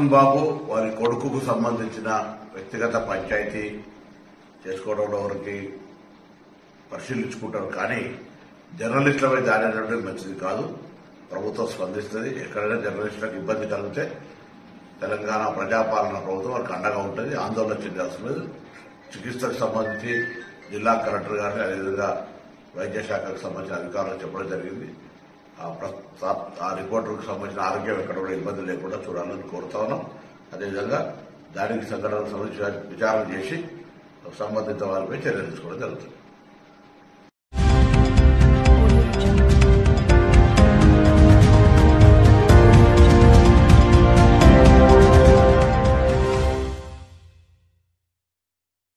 మోహన్ బాబు వారి కొడుకుకు సంబంధించిన వ్యక్తిగత పంచాయతీ చేసుకోవడంలో వారికి పరిశీలించుకుంటారు. కానీ జర్నలిస్టులపై దాడి అనేది మంచిది కాదు. ప్రభుత్వం స్పందిస్తుంది. ఎక్కడైనా జర్నలిస్టులకు ఇబ్బంది కలిగితే తెలంగాణ ప్రజాపాలన ప్రభుత్వం వారికి అండగా ఉంటుంది. ఆందోళన చెందాల్సిన లేదు. చికిత్సకు సంబంధించి జిల్లా కలెక్టర్ గారిని అదేవిధంగా వైద్య శాఖకు సంబంధించిన అధికారులకు చెప్పడం జరిగింది. ఆ రిపోర్టుకు సంబంధించిన ఆరోగ్యం ఎక్కడ కూడా ఇబ్బంది లేకుండా చూడాలని కోరుతా ఉన్నాం. అదేవిధంగా దానికి సంఘటనకు సంబంధించి విచారణ చేసి సంబంధిత వారిపై చర్యలు తీసుకోవడం జరుగుతుంది.